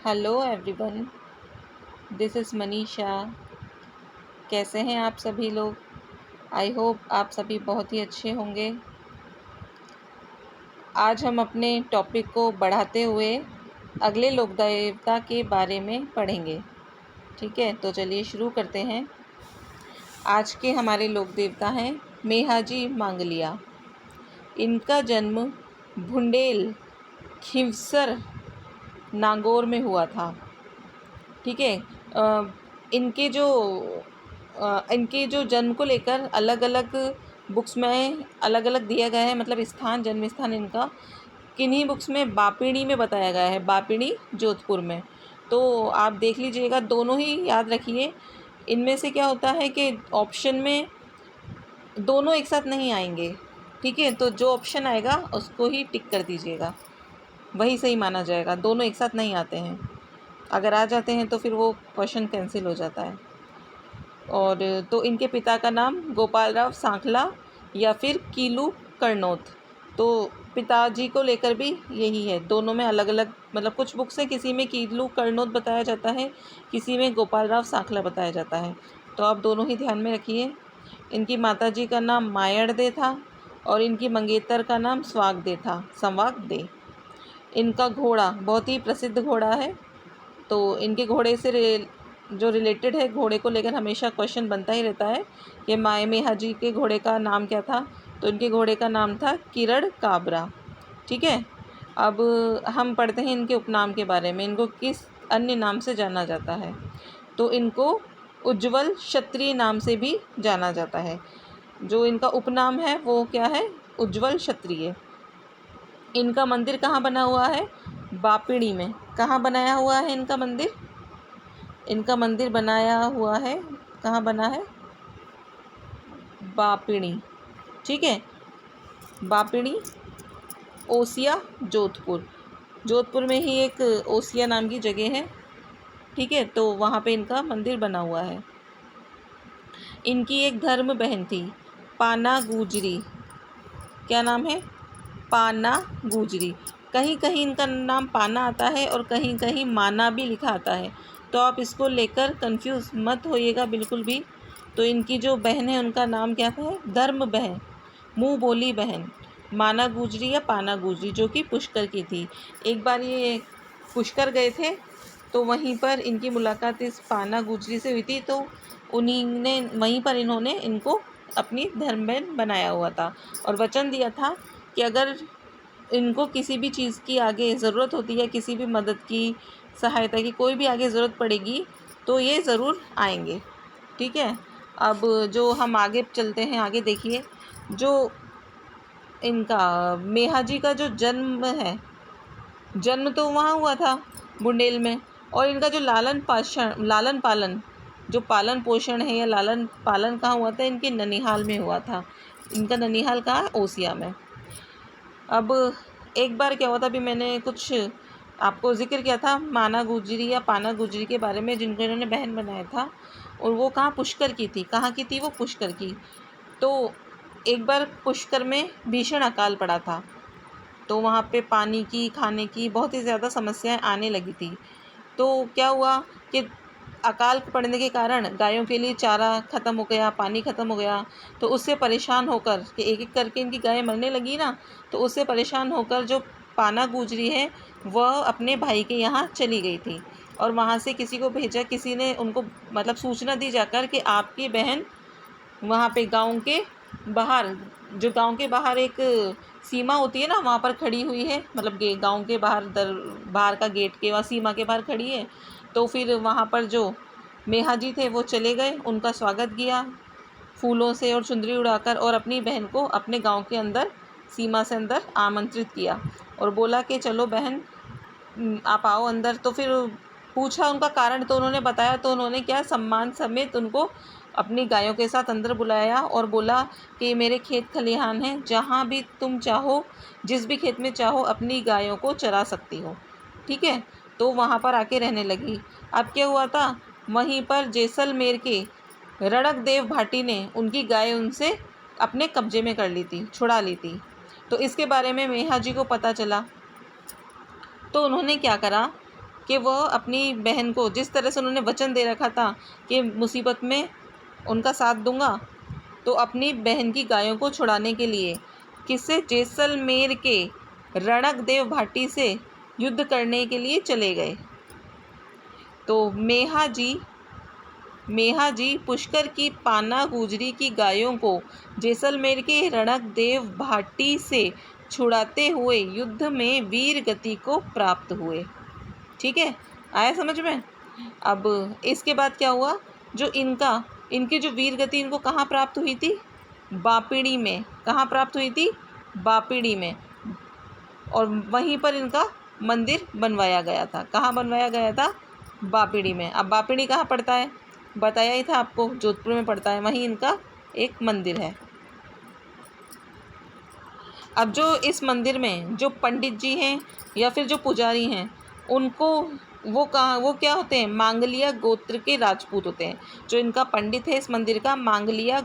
Hello everyone, this is Manisha. कैसे हैं आप सभी लोग? आई होप आप सभी बहुत ही अच्छे होंगे। आज हम अपने टॉपिक को बढ़ाते हुए अगले लोक देवता के बारे में पढ़ेंगे। ठीक है, तो चलिए शुरू करते हैं। आज के हमारे लोक देवता हैं मेहाजी मांगलिया। इनका जन्म भुंडेल खिवसर नागौर में हुआ था। ठीक है। इनके जो जन्म को लेकर अलग अलग बुक्स में अलग अलग दिया गया है, मतलब जन्म स्थान इनका किन्हीं बुक्स में बापिणी में बताया गया है, बापिणी जोधपुर में। तो आप देख लीजिएगा, दोनों ही याद रखिए। इनमें से क्या होता है कि ऑप्शन में दोनों एक साथ नहीं आएंगे। ठीक है, तो जो ऑप्शन आएगा उसको ही टिक कर दीजिएगा, वही सही माना जाएगा। दोनों एक साथ नहीं आते हैं, अगर आ जाते हैं तो फिर वो क्वेश्चन कैंसिल हो जाता है। और तो इनके पिता का नाम गोपालराव सांखला या फिर कीलू कर्नोत। तो पिताजी को लेकर भी यही है, दोनों में अलग अलग, मतलब कुछ बुक से किसी में कीलू कर्नोत बताया जाता है, किसी में गोपालराव सांखला बताया जाता है। तो आप दोनों ही ध्यान में रखिए। इनकी माताजी का नाम मायड़दे था और इनकी मंगेतर का नाम संवागदे। इनका घोड़ा बहुत ही प्रसिद्ध घोड़ा है। तो इनके घोड़े से जो रिलेटेड है, घोड़े को लेकर हमेशा क्वेश्चन बनता ही रहता है कि मेहाजी के घोड़े का नाम क्या था। तो इनके घोड़े का नाम था किरण काबरा। ठीक है, अब हम पढ़ते हैं इनके उपनाम के बारे में। इनको किस अन्य नाम से जाना जाता है? तो इनको उज्ज्वल क्षत्रिय नाम से भी जाना जाता है। जो इनका उपनाम है वो क्या है? उज्ज्वल क्षत्रिय। इनका मंदिर कहाँ बना हुआ है? बापिणी में। कहाँ बनाया हुआ है इनका मंदिर? इनका मंदिर बनाया हुआ है, कहाँ बना है? बापिणी। ठीक है, बापिणी, ओसिया, जोधपुर। जोधपुर में ही एक ओसिया नाम की जगह है। ठीक है, तो वहाँ पे इनका मंदिर बना हुआ है। इनकी एक धर्म बहन थी, पाना गुजरी। क्या नाम है? पाना गुजरी। कहीं कहीं इनका नाम पाना आता है और कहीं कहीं माना भी लिखा आता है, तो आप इसको लेकर कंफ्यूज मत होइएगा बिल्कुल भी। तो इनकी जो बहन है उनका नाम क्या था? धर्म बहन, मुँह बोली बहन, माना गुजरी या पाना गुजरी, जो कि पुष्कर की थी। एक बार ये पुष्कर गए थे, तो वहीं पर इनकी मुलाकात इस पाना गुजरी से हुई थी। तो वहीं पर इन्होंने इनको अपनी धर्म बहन बनाया हुआ था और वचन दिया था कि अगर इनको किसी भी चीज़ की आगे ज़रूरत होती है, किसी भी मदद की, सहायता की, कोई भी आगे ज़रूरत पड़ेगी तो ये ज़रूर आएंगे। ठीक है, अब जो हम आगे चलते हैं, आगे देखिए। जो इनका मेहाजी का जो जन्म है, जन्म तो वहाँ हुआ था बुंडेल में, और इनका जो लालन पालन, जो पालन पोषण है या लालन पालन कहाँ हुआ था? इनके ननिहाल में हुआ था। इनका ननिहाल कहाँ? ओसिया में। अब एक बार क्या हुआ था, अभी मैंने कुछ आपको जिक्र किया था माना गुजरी या पाना गुजरी के बारे में, जिनको इन्होंने बहन बनाया था, और वो कहाँ? पुष्कर की थी। कहाँ की थी वो? पुष्कर की। तो एक बार पुष्कर में भीषण अकाल पड़ा था, तो वहाँ पे पानी की, खाने की बहुत ही ज़्यादा समस्याएं आने लगी थी। तो क्या हुआ कि अकाल पड़ने के कारण गायों के लिए चारा ख़त्म हो गया, पानी ख़त्म हो गया। तो उससे परेशान होकर कि एक एक करके इनकी गायें मरने लगी ना, तो उससे परेशान होकर जो पाना गुजरी है वह अपने भाई के यहाँ चली गई थी, और वहाँ से किसी को भेजा, किसी ने उनको मतलब सूचना दी जाकर कि आपकी बहन वहाँ पे गांव के बाहर, जो गांव के बाहर एक सीमा होती है ना, वहाँ पर खड़ी हुई है, मतलब गांव के बाहर बाहर का गेट के वहाँ सीमा के बाहर खड़ी है। तो फिर वहाँ पर जो मेहाजी थे वो चले गए, उनका स्वागत किया फूलों से और चुंदरी उड़ाकर, और अपनी बहन को अपने गांव के अंदर, सीमा से अंदर आमंत्रित किया और बोला कि चलो बहन आप आओ अंदर। तो फिर पूछा उनका कारण, तो उन्होंने बताया। तो उन्होंने क्या, सम्मान समेत उनको अपनी गायों के साथ अंदर बुलाया और बोला कि मेरे खेत खलिहान हैं, जहाँ भी तुम चाहो, जिस भी खेत में चाहो अपनी गायों को चरा सकती हो। ठीक है, तो वहाँ पर आके रहने लगी। अब क्या हुआ था, वहीं पर जैसलमेर के रणक देव भाटी ने उनकी गाय उनसे अपने कब्जे में कर ली थी, छुड़ा ली थी। तो इसके बारे में मेहाजी को पता चला, तो उन्होंने क्या करा, कि वह अपनी बहन को, जिस तरह से उन्होंने वचन दे रखा था कि मुसीबत में उनका साथ दूंगा, तो अपनी बहन की गायों को छुड़ाने के लिए किससे, जैसलमेर के रणकदेव भाटी से युद्ध करने के लिए चले गए। तो मेहा जी पुष्कर की पाना गुजरी की गायों को जैसलमेर के रणकदेव भाटी से छुड़ाते हुए युद्ध में वीर गति को प्राप्त हुए। ठीक है, आया समझ में। अब इसके बाद क्या हुआ, जो इनकी जो वीर गति इनको कहाँ प्राप्त हुई थी, बापिड़ी में। कहाँ प्राप्त हुई थी, बापिड़ी में। और वहीं पर इनका मंदिर बनवाया गया था। कहाँ बनवाया गया था, बापिड़ी में। अब बापिड़ी कहाँ पड़ता है, बताया ही था आपको, जोधपुर में पड़ता है। वहीं इनका एक मंदिर है। अब जो इस मंदिर में जो पंडित जी हैं या फिर जो पुजारी हैं, उनको वो क्या होते हैं, मांगलिया गोत्र के राजपूत होते हैं। जो इनका पंडित है इस मंदिर का, मांगलिया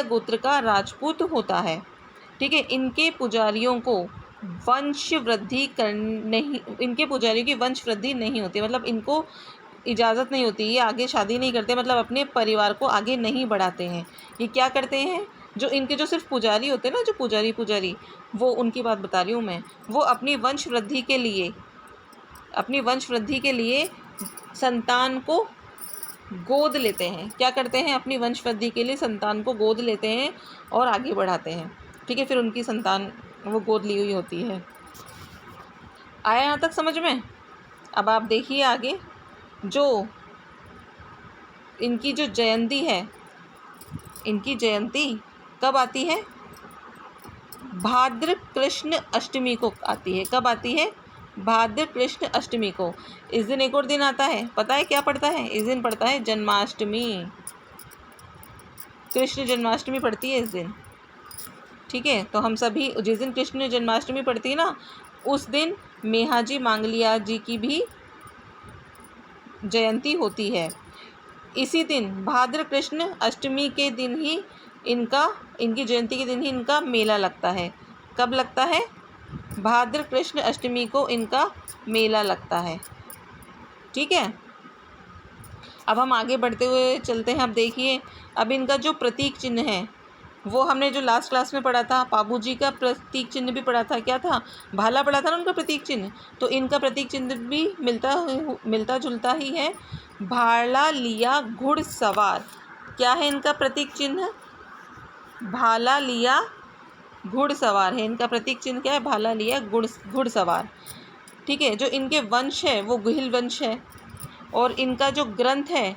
गोत्र का राजपूत होता है। ठीक है, इनके पुजारियों की वंश वृद्धि नहीं होती, मतलब इनको इजाज़त नहीं होती, ये आगे शादी नहीं करते, मतलब अपने परिवार को आगे नहीं बढ़ाते हैं। ये क्या करते हैं, जो इनके जो सिर्फ पुजारी होते हैं ना, जो पुजारी, वो उनकी बात बता रही हूँ मैं, वो अपनी वंश वृद्धि के लिए संतान को गोद लेते हैं। क्या करते हैं, अपनी वंश वृद्धि के लिए संतान को गोद लेते हैं और आगे बढ़ाते हैं। ठीक है, फिर उनकी संतान वो गोद ली हुई होती है। आया यहाँ तक समझ में। अब आप देखिए आगे, जो इनकी जो जयंती है, इनकी जयंती कब आती है, भाद्र कृष्ण अष्टमी को आती है। कब आती है, भाद्र कृष्ण अष्टमी को। इस दिन एक और दिन आता है, पता है क्या पड़ता है, इस दिन पड़ता है जन्माष्टमी। कृष्ण जन्माष्टमी पड़ती है इस दिन। ठीक है, तो हम सभी जिस दिन कृष्ण जन्माष्टमी पड़ती है ना, उस दिन मेहाजी मांगलिया जी की भी जयंती होती है। इसी दिन भाद्र कृष्ण अष्टमी के दिन ही इनकी जयंती के दिन ही इनका मेला लगता है। कब लगता है, भाद्र कृष्ण अष्टमी को इनका मेला लगता है। ठीक है, अब हम आगे बढ़ते हुए चलते हैं। अब देखिए, अब इनका जो प्रतीक चिन्ह है, वो हमने जो लास्ट क्लास में पढ़ा था, पाबू जी का प्रतीक चिन्ह भी पढ़ा था। क्या था, भाला पढ़ा था ना उनका प्रतीक चिन्ह। तो इनका प्रतीक चिन्ह भी मिलता जुलता ही है, भाला लिया घुड़सवार। क्या है इनका प्रतीक चिन्ह, भाला लिया घुड़सवार है इनका प्रतीक चिन्ह। क्या है, भाला लिया घुड़सवार। ठीक है, जो इनके वंश है वो गुहिल वंश है। और इनका जो ग्रंथ है,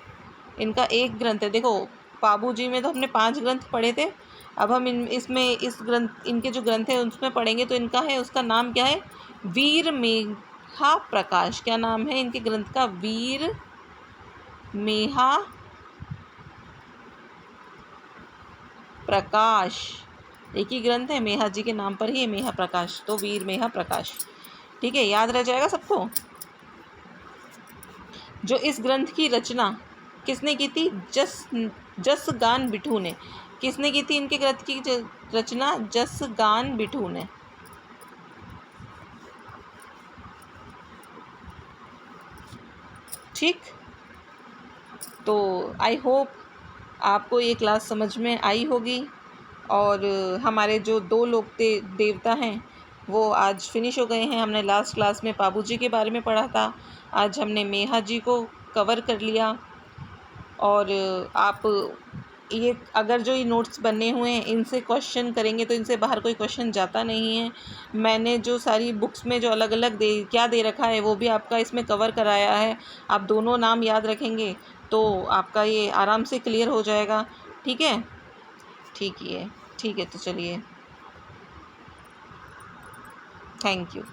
इनका एक ग्रंथ है। देखो, पाबू जी में तो हमने 5 ग्रंथ पढ़े थे। अब हम इनके जो ग्रंथ है उसमें पढ़ेंगे। तो इनका है, उसका नाम क्या है, वीर मेहा प्रकाश। क्या नाम है इनके ग्रंथ का, वीर मेहा प्रकाश। एक ही ग्रंथ है, मेहा जी के नाम पर ही है, मेहा प्रकाश। तो वीर मेहा प्रकाश। ठीक है, याद रह जाएगा सबको। जो इस ग्रंथ की रचना किसने की थी, जसगान बिठू ने। किसने की थी इनके ग्रंथ की रचना, जसगान बिठू ने। ठीक, तो आई होप आपको ये क्लास समझ में आई होगी। और हमारे जो 2 लोक देवता हैं वो आज फिनिश हो गए हैं। हमने लास्ट क्लास में पाबू जी के बारे में पढ़ा था, आज हमने मेहा जी को कवर कर लिया। और आप ये अगर जो ये नोट्स बने हुए हैं इनसे क्वेश्चन करेंगे तो इनसे बाहर कोई क्वेश्चन जाता नहीं है। मैंने जो सारी बुक्स में जो अलग अलग क्या दे रखा है वो भी आपका इसमें कवर कराया है। आप दोनों नाम याद रखेंगे तो आपका ये आराम से क्लियर हो जाएगा। ठीक है, ठीक है, तो चलिए, थैंक यू।